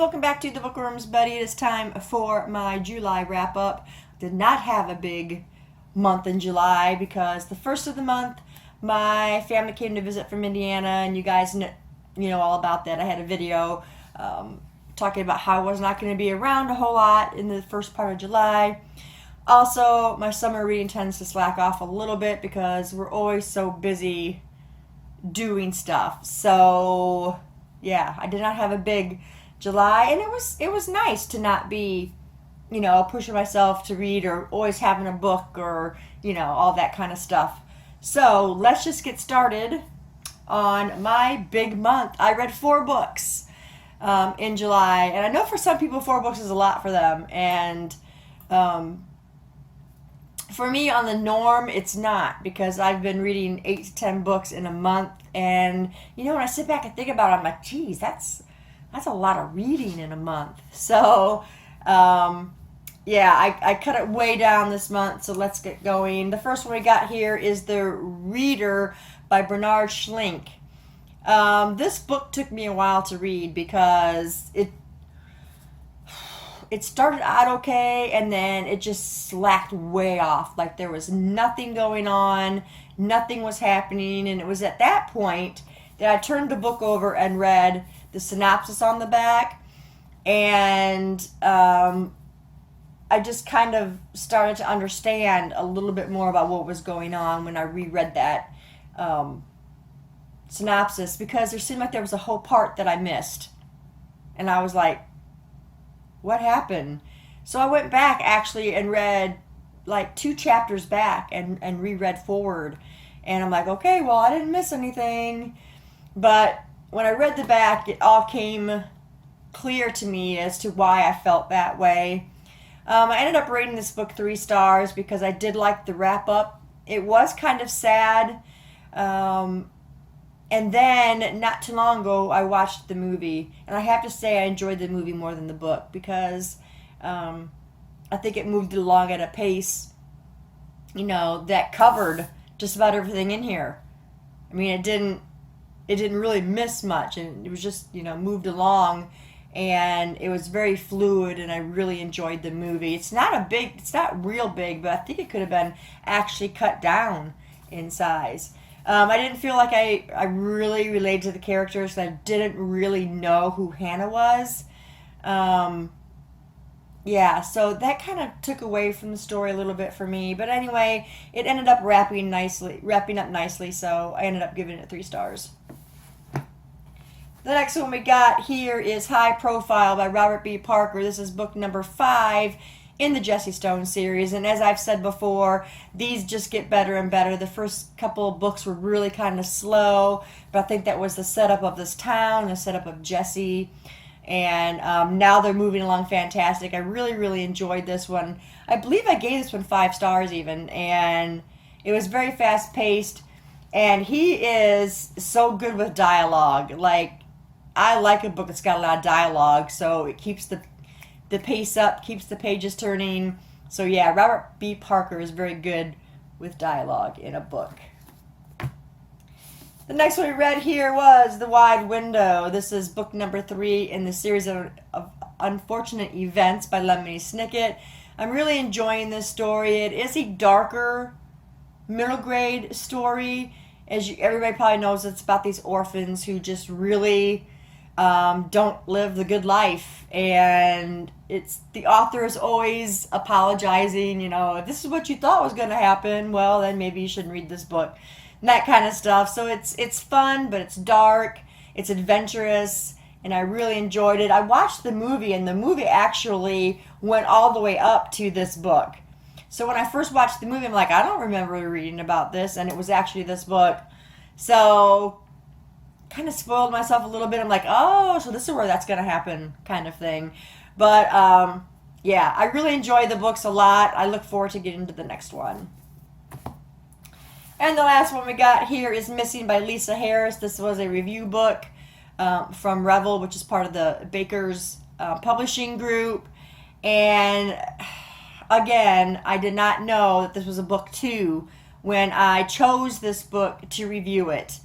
welcome back to the Bookworms Buddy. It is time for my July wrap-up. Did not have a big month in July because the first of the month, my family came to visit from Indiana, and you guys know all about that. I had a video talking about how I was not going to be around a whole lot in the first part of July. Also, my summer reading tends to slack off a little bit because we're always so busy doing stuff. So, yeah, I did not have a big July, and it was nice to not be, pushing myself to read or always having a book or, all that kind of stuff. So, let's just get started on my big month. I read 4 books in July, and I know for some people 4 books is a lot for them, and for me, on the norm, it's not, because I've been reading 8 to 10 books in a month, and, when I sit back and think about it, I'm like, geez, that's a lot of reading in a month. So, I cut it way down this month, so let's get going. The first one we got here is The Reader by Bernhard Schlink. This book took me a while to read because it started out okay, and then it just slacked way off. Like there was nothing going on, nothing was happening, and it was at that point that I turned the book over and read the synopsis on the back, and I just kind of started to understand a little bit more about what was going on when I reread that synopsis, because there seemed like there was a whole part that I missed, and I was like, what happened? So I went back actually and read like 2 chapters back and reread forward. And I'm like, okay, well, I didn't miss anything. But when I read the back, it all came clear to me as to why I felt that way. I ended up rating this book 3 stars because I did like the wrap-up. It was kind of sad. And then, not too long ago, I watched the movie. And I have to say I enjoyed the movie more than the book because I think it moved along at a pace, that covered just about everything in here. I mean, it didn't really miss much. And it was just, moved along. And it was very fluid, and I really enjoyed the movie. It's not real big, but I think it could have been actually cut down in size. I didn't feel like I really related to the characters. I didn't really know who Hannah was. So that kind of took away from the story a little bit for me. But anyway, it ended up wrapping up nicely, so I ended up giving it 3 stars. The next one we got here is High Profile by Robert B. Parker. This is book number 5 in the Jesse Stone series, and as I've said before, these just get better and better. The first couple of books were really kind of slow, but I think that was the setup of this town, the setup of Jesse, and now they're moving along fantastic. I really, really enjoyed this one. I believe I gave this one 5 stars even, and it was very fast-paced, and he is so good with dialogue. Like, I like a book that's got a lot of dialogue, so it keeps the pace up, keeps the pages turning. So yeah, Robert B. Parker is very good with dialogue in a book. The next one we read here was The Wide Window. This is book number 3 in the series of Unfortunate Events by Lemony Snicket. I'm really enjoying this story. It is a darker middle grade story. Everybody probably knows, it's about these orphans who just really don't live the good life, and the author is always apologizing, if this is what you thought was going to happen, well, then maybe you shouldn't read this book, and that kind of stuff. So it's fun, but it's dark, it's adventurous, and I really enjoyed it. I watched the movie, and the movie actually went all the way up to this book. So when I first watched the movie, I'm like, I don't remember reading about this, and it was actually this book. So kind of spoiled myself a little bit. I'm like, oh, so this is where that's going to happen, kind of thing. But, I really enjoy the books a lot. I look forward to getting to the next one. And the last one we got here is Missing by Lisa Harris. This was a review book from Revel, which is part of the Baker's publishing group. And, again, I did not know that this was a book 2 when I chose this book to review it.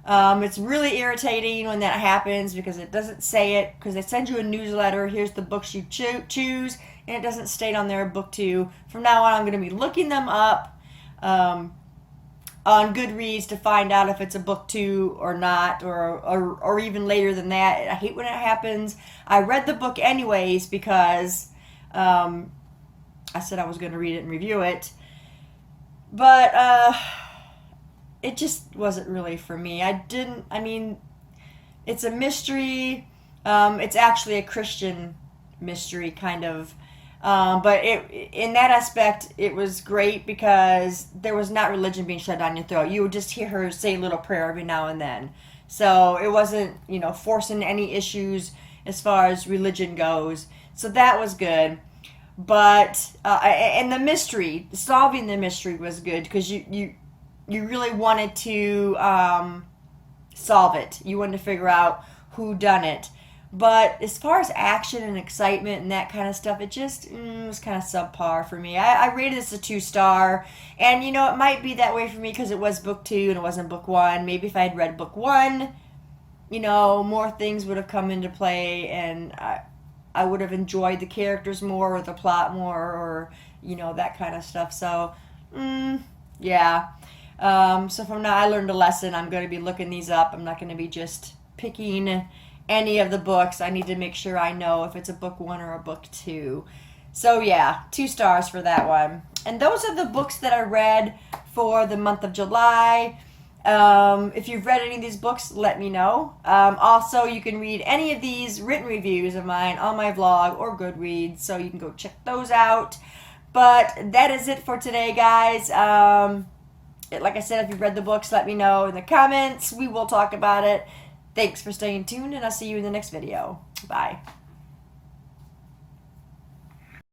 It's really irritating when that happens because it doesn't say it, because they send you a newsletter, here's the books you choose, and it doesn't state on there BookTube. From now on, I'm going to be looking them up on Goodreads to find out if it's a BookTube or not, or even later than that. I hate when it happens. I read the book anyways because I said I was going to read it and review it, but it just wasn't really for me. I mean, it's a mystery. It's actually a Christian mystery, kind of. But in that aspect, it was great because there was not religion being shoved down your throat. You would just hear her say a little prayer every now and then. So it wasn't, forcing any issues as far as religion goes. So that was good. But, and the mystery, solving the mystery was good because you really wanted to solve it. You wanted to figure out who done it. But as far as action and excitement and that kind of stuff, it just was kind of subpar for me. I rated this a 2-star. And, it might be that way for me because it was book 2 and it wasn't book 1. Maybe if I had read book 1, more things would have come into play and I would have enjoyed the characters more or the plot more or, that kind of stuff. So, yeah. So from now I learned a lesson. I'm going to be looking these up. I'm not going to be just picking any of the books. I need to make sure I know if it's a book 1 or a book 2. So yeah, 2 stars for that one. And those are the books that I read for the month of July. If you've read any of these books, let me know. Also, you can read any of these written reviews of mine on my vlog or Goodreads, so you can go check those out. But that is it for today, guys. Like I said, if you've read the books, let me know in the comments. We will talk about it. Thanks for staying tuned, and I'll see you in the next video. Bye.